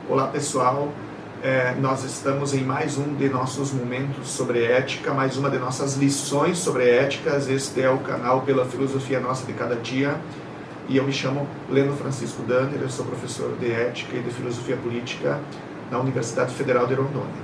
Olá pessoal, nós estamos em mais um de nossos momentos sobre ética, mais uma de nossas lições sobre éticas. Este é o canal Pela Filosofia Nossa de Cada Dia e eu me chamo Leno Francisco Danner, eu sou professor de ética e de filosofia política na Universidade Federal de Rondônia.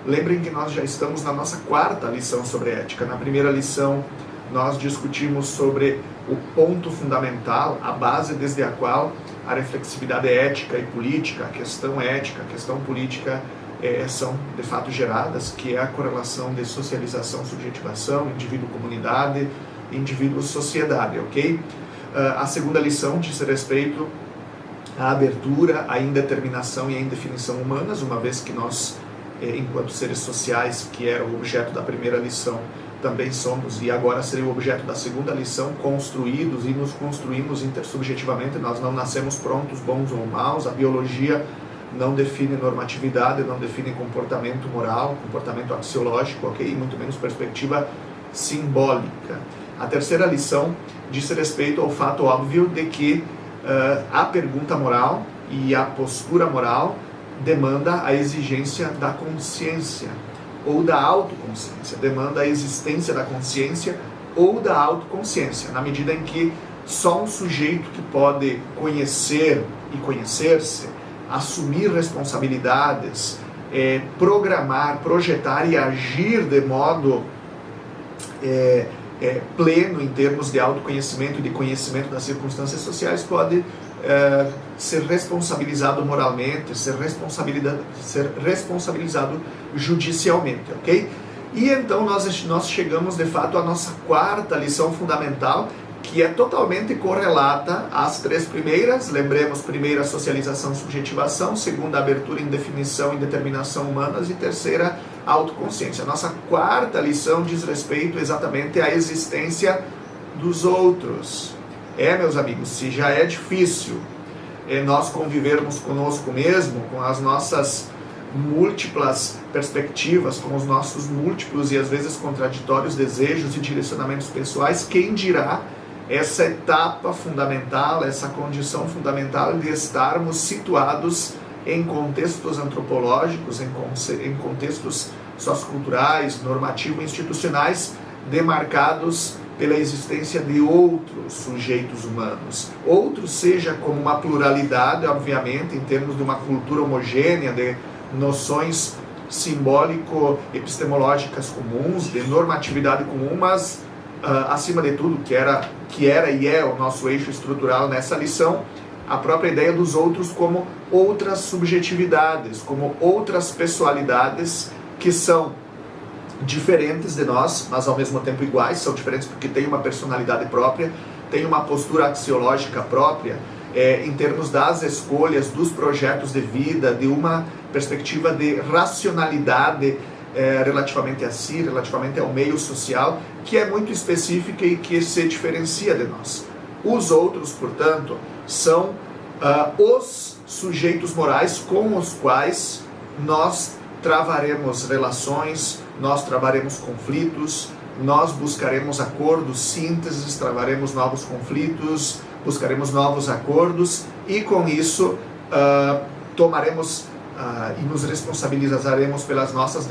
Lembrem que nós já estamos na nossa quarta lição sobre ética. Na primeira lição nós discutimos sobre o ponto fundamental, a base desde a qual a reflexividade ética e política, a questão ética, a questão política são de fato geradas, que é a correlação de socialização, subjetivação, indivíduo-comunidade, indivíduo-sociedade, ok? A segunda lição diz respeito à abertura, à indeterminação e à indefinição humanas, uma vez que nós, enquanto seres sociais, que era o objeto da primeira lição, também somos, e agora seria o objeto da segunda lição, construídos e nos construímos intersubjetivamente. Nós não nascemos prontos, bons ou maus. A biologia não define normatividade, não define comportamento moral, comportamento axiológico, ok? E muito menos perspectiva simbólica. A terceira lição diz respeito ao fato óbvio de que a pergunta moral e a postura moral demanda a exigência da consciência ou da autoconsciência, demanda a existência da consciência ou da autoconsciência, na medida em que só um sujeito que pode conhecer e conhecer-se, assumir responsabilidades, programar, projetar e agir de modo pleno em termos de autoconhecimento e de conhecimento das circunstâncias sociais, pode ser responsabilizado moralmente, ser responsabilizado judicialmente, ok? E então nós chegamos de fato à nossa quarta lição fundamental, que é totalmente correlata às três primeiras. Lembremos: primeira, socialização, subjetivação; segunda, abertura, indefinição e determinação humanas; e terceira, autoconsciência. A nossa quarta lição diz respeito exatamente à existência dos outros. Meus amigos, se já é difícil nós convivermos conosco mesmo, com as nossas múltiplas perspectivas, com os nossos múltiplos e às vezes contraditórios desejos e direcionamentos pessoais, quem dirá essa etapa fundamental, essa condição fundamental de estarmos situados em contextos antropológicos, em contextos socioculturais, normativo-institucionais, demarcados pela existência de outros sujeitos humanos. Outros, seja como uma pluralidade, obviamente, em termos de uma cultura homogênea, de noções simbólico-epistemológicas comuns, de normatividade comum, mas, acima de tudo, que era e é o nosso eixo estrutural nessa lição, a própria ideia dos outros como outras subjetividades, como outras pessoalidades que são diferentes de nós, mas ao mesmo tempo iguais. São diferentes porque têm uma personalidade própria, têm uma postura axiológica própria, em termos das escolhas, dos projetos de vida, de uma perspectiva de racionalidade relativamente a si, relativamente ao meio social, que é muito específica e que se diferencia de nós. Os outros, portanto, são os sujeitos morais com os quais nós travaremos relações, nós travaremos conflitos, nós buscaremos acordos, sínteses, travaremos novos conflitos, buscaremos novos acordos e com isso tomaremos e nos responsabilizaremos pelas nossas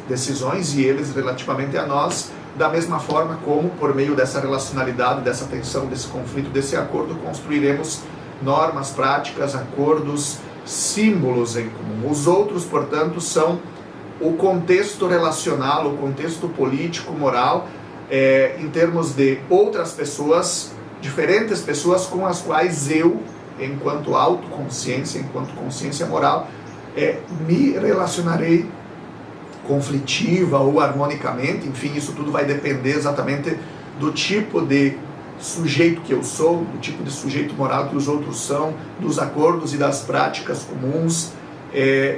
decisões e eles relativamente a nós, da mesma forma como, por meio dessa relacionalidade, dessa tensão, desse conflito, desse acordo, construiremos normas, práticas, acordos, símbolos em comum. Os outros, portanto, são o contexto relacional, o contexto político, moral, em termos de outras pessoas, diferentes pessoas com as quais eu, enquanto autoconsciência, enquanto consciência moral, me relacionarei conflitiva ou harmonicamente. Enfim, isso tudo vai depender exatamente do tipo de sujeito que eu sou, do tipo de sujeito moral que os outros são, dos acordos e das práticas comuns,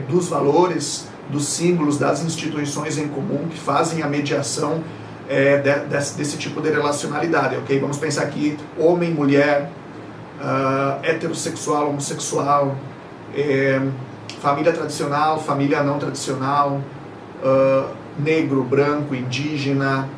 dos valores, dos símbolos, das instituições em comum que fazem a mediação desse tipo de relacionalidade, ok? Vamos pensar aqui: homem, mulher, heterossexual, homossexual, família tradicional, família não tradicional, negro, branco, indígena,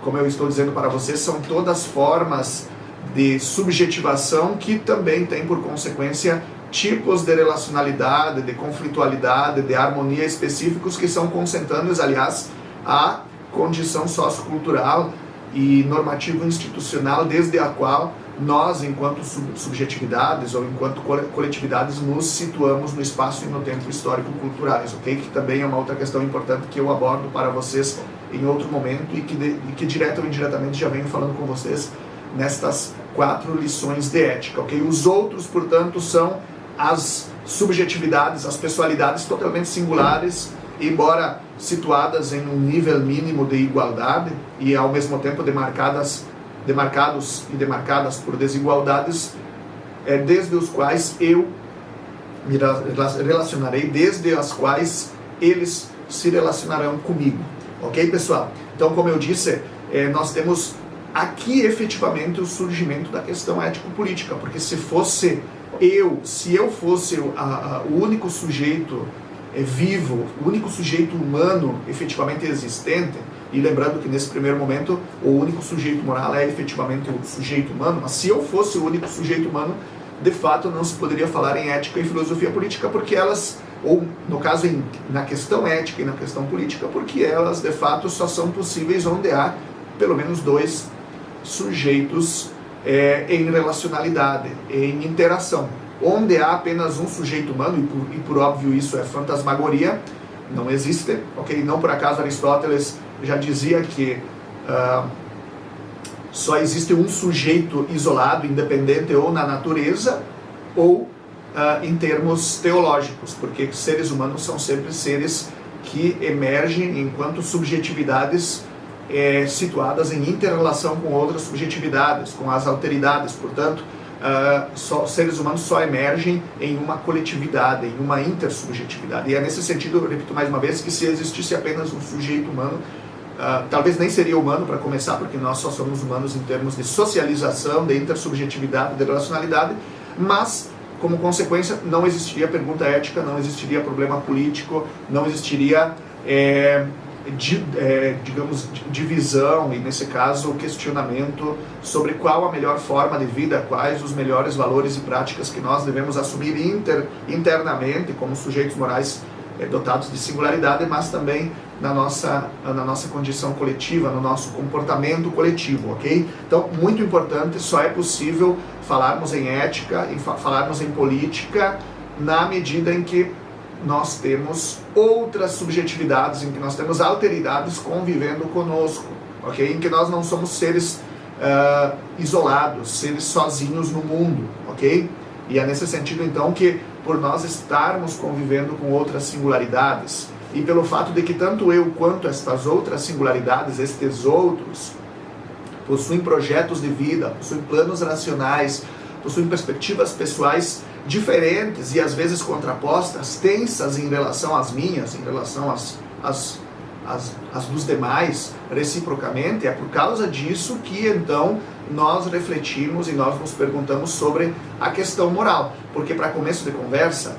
como eu estou dizendo para vocês, são todas formas de subjetivação que também tem por consequência tipos de relacionalidade, de conflitualidade, de harmonia específicos que são consentâneos, aliás, à condição sociocultural e normativo-institucional desde a qual nós, enquanto subjetividades ou enquanto coletividades, nos situamos no espaço e no tempo histórico-culturais, ok? Que também é uma outra questão importante que eu abordo para vocês em outro momento e que direta ou indiretamente já venho falando com vocês nestas 4 lições de ética, ok? Os outros, portanto, são as subjetividades, as pessoalidades totalmente singulares, embora situadas em um nível mínimo de igualdade e ao mesmo tempo demarcados e demarcadas por desigualdades, desde os quais eu me relacionarei, desde as quais eles se relacionarão comigo, ok, pessoal? Então, como eu disse, nós temos aqui efetivamente o surgimento da questão ético-política, porque se eu fosse o único sujeito vivo, o único sujeito humano efetivamente existente, e lembrando que nesse primeiro momento o único sujeito moral é efetivamente o sujeito humano, mas se eu fosse o único sujeito humano, de fato não se poderia falar em ética e filosofia política, porque elas, ou no caso na questão ética e na questão política, porque elas de fato só são possíveis onde há pelo menos 2 sujeitos em relacionalidade, em interação. Onde há apenas um sujeito humano, e por óbvio isso é fantasmagoria, não existe, ok? Não por acaso Aristóteles já dizia que só existe um sujeito isolado, independente, ou na natureza, ou em termos teológicos, porque seres humanos são sempre seres que emergem enquanto subjetividades situadas em inter-relação com outras subjetividades, com as alteridades. Portanto, seres humanos só emergem em uma coletividade, em uma intersubjetividade. E é nesse sentido, eu repito mais uma vez, que se existisse apenas um sujeito humano, talvez nem seria humano para começar, porque nós só somos humanos em termos de socialização, de intersubjetividade, de relacionalidade, mas como consequência não existiria pergunta ética, não existiria problema político, não existiria digamos, divisão, e nesse caso o questionamento sobre qual a melhor forma de vida, quais os melhores valores e práticas que nós devemos assumir internamente como sujeitos morais dotados de singularidade, mas também na nossa condição coletiva, no nosso comportamento coletivo, ok? Então, muito importante, só é possível falarmos em ética e falarmos em política na medida em que nós temos outras subjetividades, em que nós temos alteridades convivendo conosco, ok? Em que nós não somos seres isolados, seres sozinhos no mundo, ok? E é nesse sentido, então, que por nós estarmos convivendo com outras singularidades, e pelo fato de que tanto eu quanto estas outras singularidades, estes outros, possuem projetos de vida, possuem planos racionais, possuem perspectivas pessoais diferentes e às vezes contrapostas, tensas em relação às minhas, em relação às dos demais, reciprocamente, é por causa disso que então nós refletimos e nós nos perguntamos sobre a questão moral. Porque, para começo de conversa,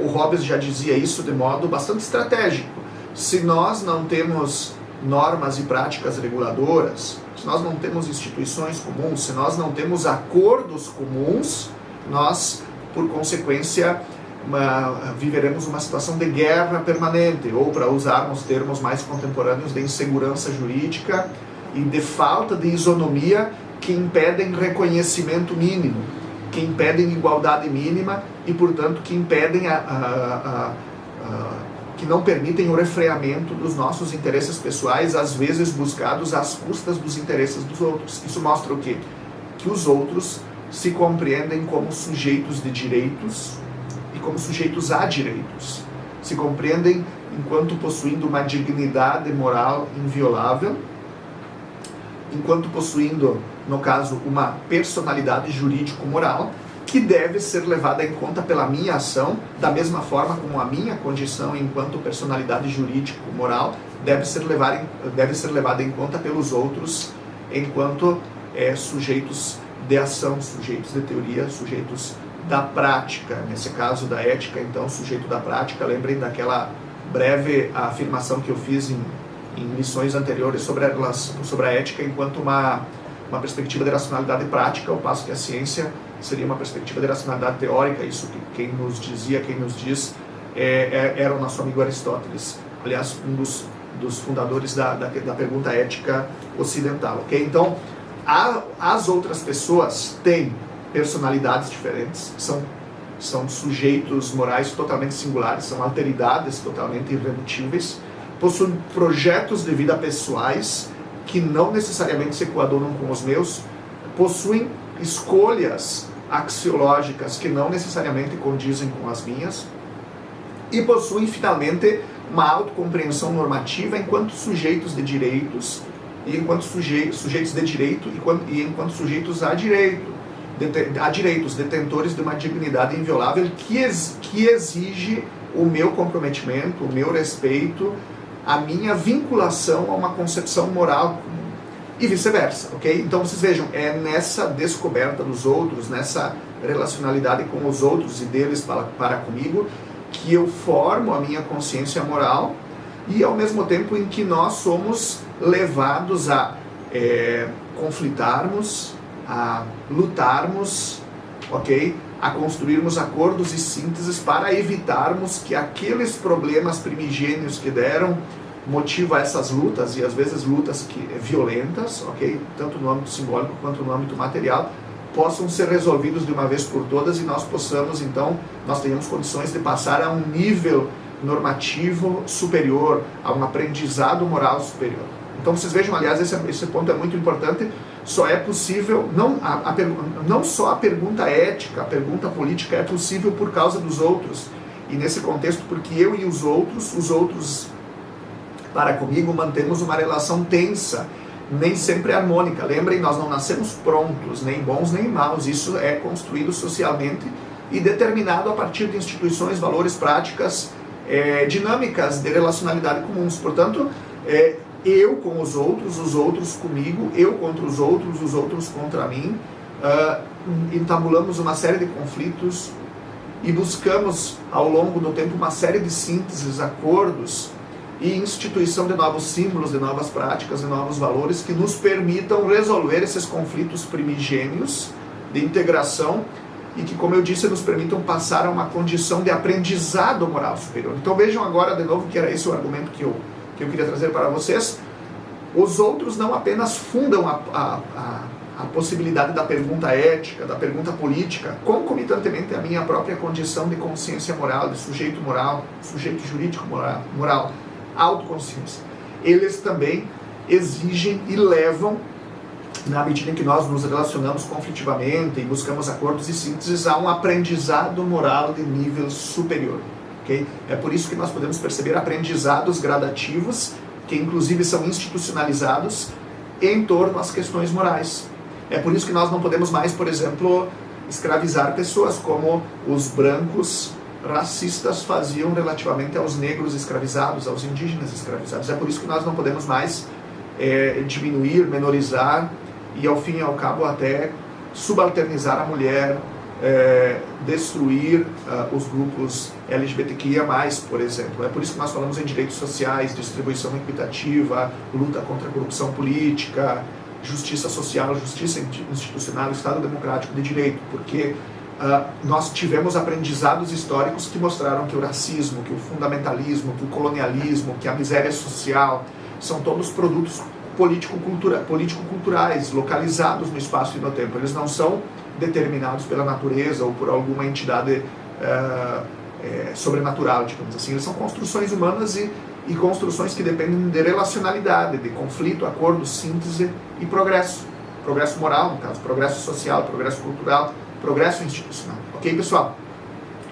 o Hobbes já dizia isso de modo bastante estratégico. Se nós não temos normas e práticas reguladoras, se nós não temos instituições comuns, se nós não temos acordos comuns, nós, por consequência, viveremos uma situação de guerra permanente, ou, para usarmos termos mais contemporâneos, de insegurança jurídica e de falta de isonomia que impedem reconhecimento mínimo, que impedem igualdade mínima e, portanto, que impedem que não permitem o refreamento dos nossos interesses pessoais, às vezes buscados às custas dos interesses dos outros. Isso mostra o quê? Que os outros se compreendem como sujeitos de direitos e como sujeitos a direitos. Se compreendem enquanto possuindo uma dignidade moral inviolável, enquanto possuindo, no caso, uma personalidade jurídico-moral que deve ser levada em conta pela minha ação, da mesma forma como a minha condição enquanto personalidade jurídico-moral deve ser levada em conta pelos outros enquanto sujeitos de ação, sujeitos de teoria, sujeitos da prática. Nesse caso da ética, então, sujeito da prática. Lembrem daquela breve afirmação que eu fiz em lições anteriores sobre a ética enquanto uma uma perspectiva de racionalidade prática, ao passo que a ciência seria uma perspectiva de racionalidade teórica. Isso que quem nos diz era o nosso amigo Aristóteles, aliás, um dos fundadores da pergunta ética ocidental, ok? Então, as outras pessoas têm personalidades diferentes, são sujeitos morais totalmente singulares, são alteridades totalmente irredutíveis, possuem projetos de vida pessoais que não necessariamente se coadunam com os meus, possuem escolhas axiológicas que não necessariamente condizem com as minhas, e possuem, finalmente, uma autocompreensão normativa enquanto sujeitos de direitos, e enquanto sujeitos de direito e enquanto sujeitos a direitos, detentores de uma dignidade inviolável que exige o meu comprometimento, o meu respeito, a minha vinculação a uma concepção moral comum. E vice-versa, ok? Então vocês vejam, é nessa descoberta dos outros, nessa relacionalidade com os outros e deles para comigo, que eu formo a minha consciência moral e ao mesmo tempo em que nós somos levados a conflitarmos, a lutarmos, ok? A construirmos acordos e sínteses para evitarmos que aqueles problemas primigênios que deram motivo a essas lutas, e às vezes lutas violentas, ok? Tanto no âmbito simbólico quanto no âmbito material, possam ser resolvidos de uma vez por todas e nós possamos, então, nós tenhamos condições de passar a um nível normativo superior, a um aprendizado moral superior. Então vocês vejam, aliás, esse ponto é muito importante, só é possível, não só a pergunta ética, a pergunta política é possível por causa dos outros, e nesse contexto, porque eu e os outros para comigo mantemos uma relação tensa, nem sempre harmônica. Lembrem, nós não nascemos prontos, nem bons nem maus. Isso é construído socialmente e determinado a partir de instituições, valores, práticas, dinâmicas de relacionalidade comuns. Portanto, eu com os outros comigo, eu contra os outros contra mim, entabulamos uma série de conflitos e buscamos ao longo do tempo uma série de sínteses, acordos e instituição de novos símbolos, de novas práticas, de novos valores que nos permitam resolver esses conflitos primigênios de integração e que, como eu disse, nos permitam passar a uma condição de aprendizado moral superior. Então vejam agora de novo que era esse o argumento que eu queria trazer para vocês. Os outros não apenas fundam a possibilidade da pergunta ética, da pergunta política, concomitantemente à minha própria condição de consciência moral, de sujeito moral, sujeito jurídico moral, autoconsciência. Eles também exigem e levam, na medida em que nós nos relacionamos conflitivamente e buscamos acordos e sínteses, a um aprendizado moral de nível superior. Okay? É por isso que nós podemos perceber aprendizados gradativos, que inclusive são institucionalizados em torno às questões morais. É por isso que nós não podemos mais, por exemplo, escravizar pessoas como os brancos racistas faziam relativamente aos negros escravizados, aos indígenas escravizados. É por isso que nós não podemos mais diminuir, menorizar e, ao fim e ao cabo, até subalternizar a mulher, destruir os grupos LGBTQIA+, por exemplo. É por isso que nós falamos em direitos sociais, distribuição equitativa, luta contra a corrupção política, justiça social, justiça institucional, Estado democrático de direito, porque nós tivemos aprendizados históricos que mostraram que o racismo, que o fundamentalismo, que o colonialismo, que a miséria social são todos produtos político-culturais, localizados no espaço e no tempo. Eles não são determinados pela natureza ou por alguma entidade sobrenatural, digamos assim. Eles são construções humanas e construções que dependem de relacionalidade, de conflito, acordo, síntese e progresso. Progresso moral, no caso, progresso social, progresso cultural, progresso institucional. Ok, pessoal?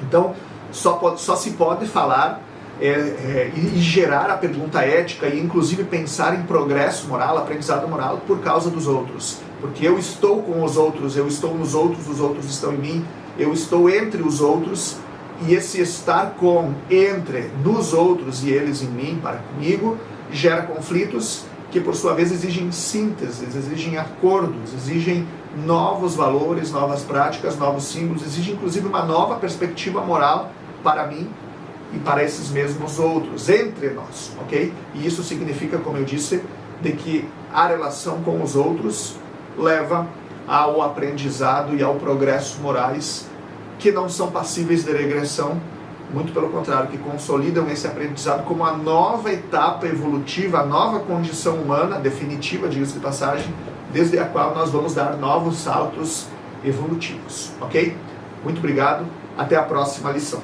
Então, só se pode falar e gerar a pergunta ética e inclusive pensar em progresso moral, aprendizado moral por causa dos outros. Porque eu estou com os outros, eu estou nos outros, os outros estão em mim, eu estou entre os outros, e esse estar entre, nos outros e eles em mim, para comigo, gera conflitos que por sua vez exigem sínteses, exigem acordos, exigem novos valores, novas práticas, novos símbolos, exigem inclusive uma nova perspectiva moral para mim e para esses mesmos outros, entre nós, ok? E isso significa, como eu disse, de que a relação com os outros leva ao aprendizado e ao progresso morais que não são passíveis de regressão, muito pelo contrário, que consolidam esse aprendizado como a nova etapa evolutiva, a nova condição humana definitiva, diga-se de passagem, desde a qual nós vamos dar novos saltos evolutivos, ok? Muito obrigado, até a próxima lição.